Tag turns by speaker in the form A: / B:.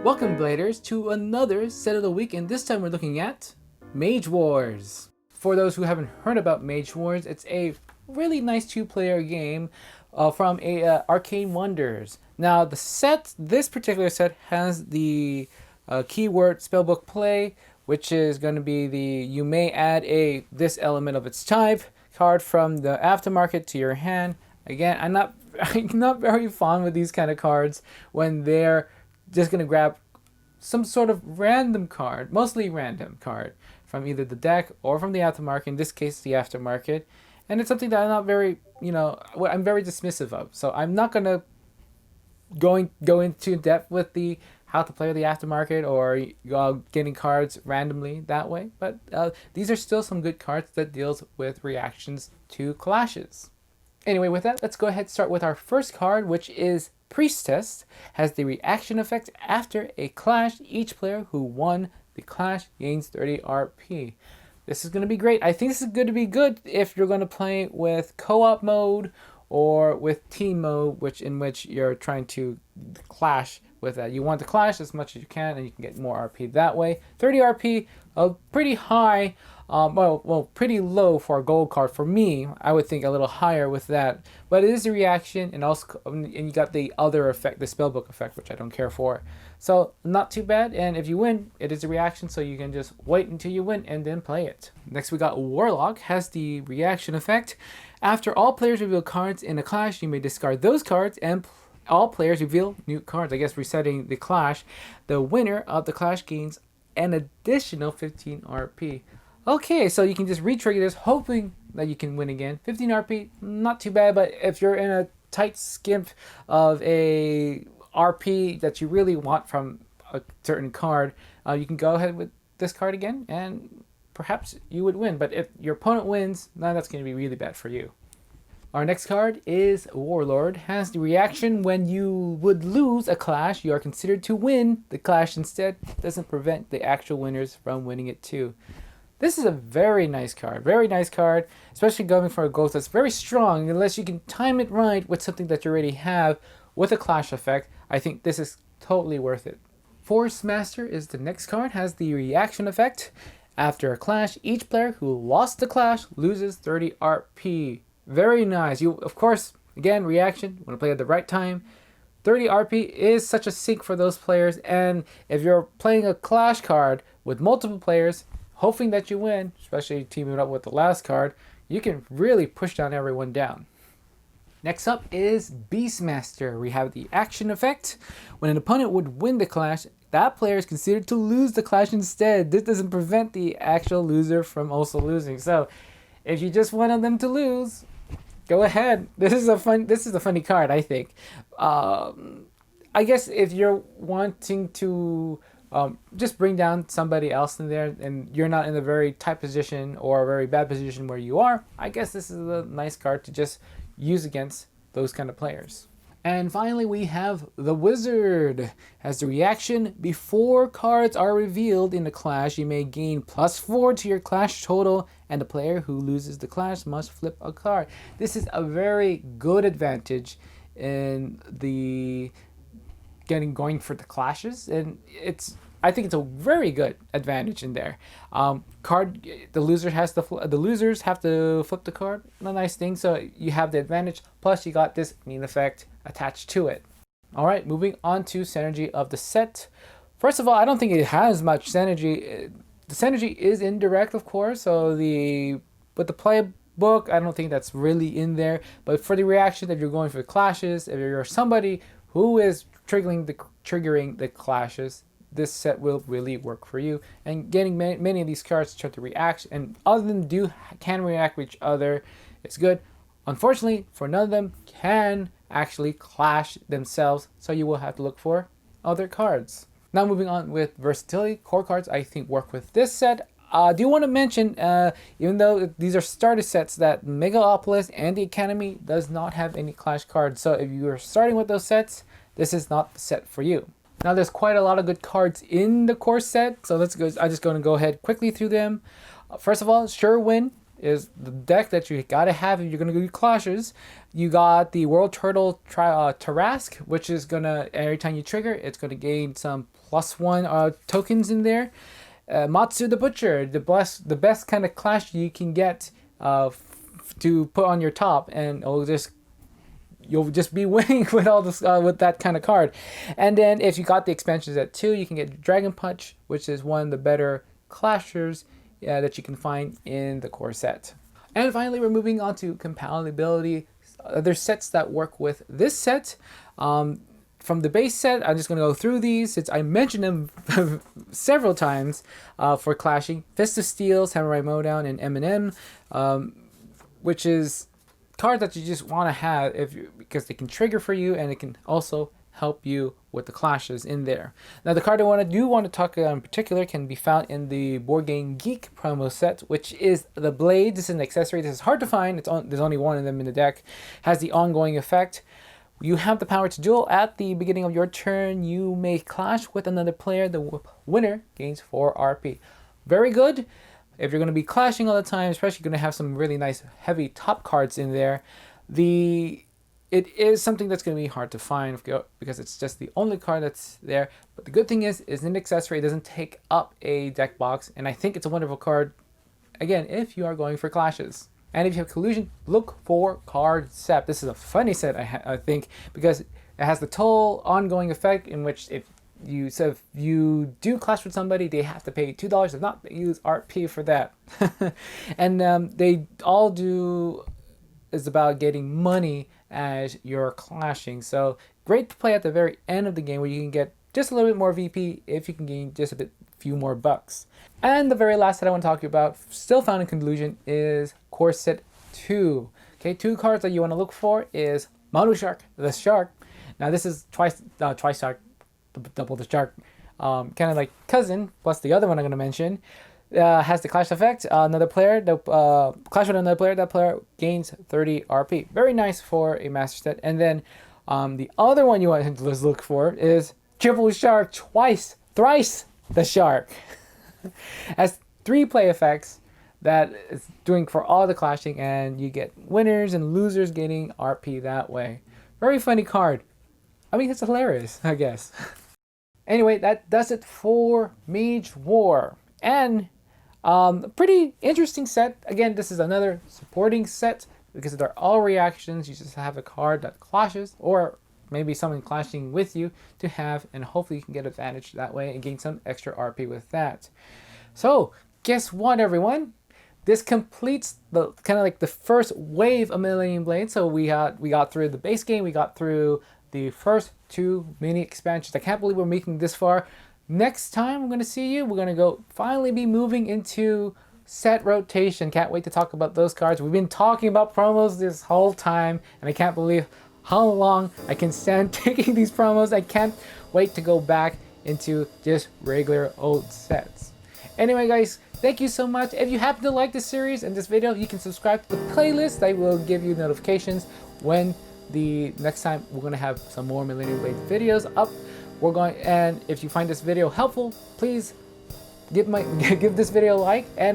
A: Welcome, Bladers, to another set of the week, and this time we're looking at Mage Wars. For those who haven't heard about Mage Wars, it's a really nice two-player game from Arcane Wonders. Now, this particular set has the keyword spellbook play, which is going to be you may add this element of its type card from the aftermarket to your hand. Again, I'm not very fond with these kind of cards when they're just going to grab some sort of random card, mostly random card, from either the deck or from the aftermarket, in this case the aftermarket. And it's something that I'm not very, I'm very dismissive of. So I'm not going to go into depth with how to play the aftermarket or getting cards randomly that way. But these are still some good cards that deals with reactions to clashes. Anyway, with that, let's go ahead and start with our first card, which is Priestess. Has the reaction effect after a clash. Each player who won the clash gains 30 RP. This is going to be great. I think this is going to be good if you're going to play with co-op mode or with team mode, in which you're trying to clash with that. You want to clash as much as you can, and you can get more RP that way. 30 RP, pretty high. Pretty low for a gold card. For me, I would think a little higher with that. But it is a reaction, and you got the other effect, the spellbook effect, which I don't care for. So not too bad. And if you win, it is a reaction, so you can just wait until you win and then play it. Next, we got Warlock. Has the reaction effect. After all players reveal cards in a clash, you may discard those cards, and all players reveal new cards. I guess resetting the clash. The winner of the clash gains an additional 15 RP. Okay, so you can just re-trigger this, hoping that you can win again. 15 RP, not too bad, but if you're in a tight skimp of a RP that you really want from a certain card, you can go ahead with this card again, and perhaps you would win. But if your opponent wins, now that's going to be really bad for you. Our next card is Warlord. Has the reaction when you would lose a clash, you are considered to win the clash instead. Doesn't prevent the actual winners from winning it too. This is a very nice card, especially going for a ghost that's very strong. Unless you can time it right with something that you already have with a clash effect, I think this is totally worth it. Force Master is the next card. Has the reaction effect. After a clash, each player who lost the clash loses 30 RP. Very nice. You, of course, again, reaction, want to play at the right time. 30 RP is such a sink for those players, and if you're playing a clash card with multiple players, hoping that you win, especially teaming up with the last card, you can really push everyone down. Next up is Beastmaster. We have the action effect. When an opponent would win the clash, that player is considered to lose the clash instead. This doesn't prevent the actual loser from also losing. So if you just wanted them to lose, go ahead. This is a funny card, I think. I guess if you're wanting to just bring down somebody else in there, and you're not in a very tight position or a very bad position where you are, I guess this is a nice card to just use against those kind of players. And finally, we have the Wizard. Has the reaction. Before cards are revealed in the clash, you may gain +4 to your clash total, and the player who loses the clash must flip a card. This is a very good advantage in the going for the clashes, and I think it's a very good advantage in there. The losers have to flip the card. A nice thing. So you have the advantage. Plus you got this mean effect attached to it. All right, moving on to synergy of the set. First of all, I don't think it has much synergy. The synergy is indirect, of course. So with the playbook, I don't think that's really in there. But for the reaction, if you're going for clashes, if you're somebody who is triggering the clashes, this set will really work for you. And getting many of these cards to try to react, and all of them can react with each other, it's good. Unfortunately, for none of them can actually clash themselves, so you will have to look for other cards. Now moving on with versatility, core cards I think work with this set. I do want to mention, even though these are starter sets, that Megalopolis and the Academy does not have any clash cards. So if you are starting with those sets, this is not the set for you. Now there's quite a lot of good cards in the core set, so let's go. I'm just going to go ahead quickly through them. First of all, Sure Win is the deck that you gotta have if you're gonna do clashes. You got the World Turtle Tarrasque, which is gonna, every time you trigger, it's gonna gain some +1 tokens in there. Matsu the Butcher, the best kind of clash you can get to put on your top, and you'll just be winning with all this with that kind of card. And then if you got the expansions at 2, you can get Dragon Punch, which is one of the better clashers that you can find in the core set. And finally, we're moving on to compatibility. There's sets that work with this set. From the base set, I'm just going to go through these since I mentioned them several times for clashing. Fist of Steel, Samurai Mowdown, and M&M, which is cards that you just want to have because they can trigger for you, and it can also help you with the clashes in there. Now, the card I do want to talk about in particular can be found in the Board Game Geek promo set, which is the Blade. This is an accessory. This is hard to find. There's only one of them in the deck. Has the ongoing effect. You have the power to duel. At the beginning of your turn, you may clash with another player. The winner gains 4 RP. Very good. If you're going to be clashing all the time, especially you're going to have some really nice heavy top cards in there. It is something that's going to be hard to find because it's just the only card that's there. But the good thing is an accessory. It doesn't take up a deck box, and I think it's a wonderful card, again, if you are going for clashes. And if you have Collusion, look for Card Sept. This is a funny set, I think, because it has the toll ongoing effect in which if you do clash with somebody, they have to pay $2 if not use RP for that. And they all do is about getting money as you're clashing. So great to play at the very end of the game where you can get just a little bit more VP if you can gain just few more bucks. And the very last that I want to talk to you about, still found in Conclusion, is Core Set 2. Okay, 2 cards that you want to look for is Maru Shark, the Shark. Now this is twice Shark, double the Shark, kind of like cousin, plus the other one I'm going to mention. Has the clash effect. Another player, clash with another player, that player gains 30 RP. Very nice for a master set. And then the other one you want to look for is Triple Shark, thrice the Shark. Has 3 play effects that is doing for all the clashing, and you get winners and losers getting RP that way. Very funny card. I mean, it's hilarious, I guess. Anyway, that does it for Mage War. And pretty interesting set. Again, this is another supporting set because they're all reactions. You just have a card that clashes, or maybe someone clashing with you to have, and hopefully you can get advantage that way and gain some extra RP with that. So guess what, everyone? This completes the kind of like the first wave of Millennium Blade. So we got through the base game, we got through the first 2 mini expansions. I can't believe we're making this far. Next time we're going to see you, we're going to go finally be moving into set rotation. Can't wait to talk about those cards. We've been talking about promos this whole time, and I can't believe how long I can stand taking these promos. I can't wait to go back into just regular old sets. Anyway, guys, thank you so much. If you happen to like this series and this video, you can subscribe to the playlist. I will give you notifications when the next time we're going to have some more Millennium Blade videos up. And if you find this video helpful, please give this video a like, and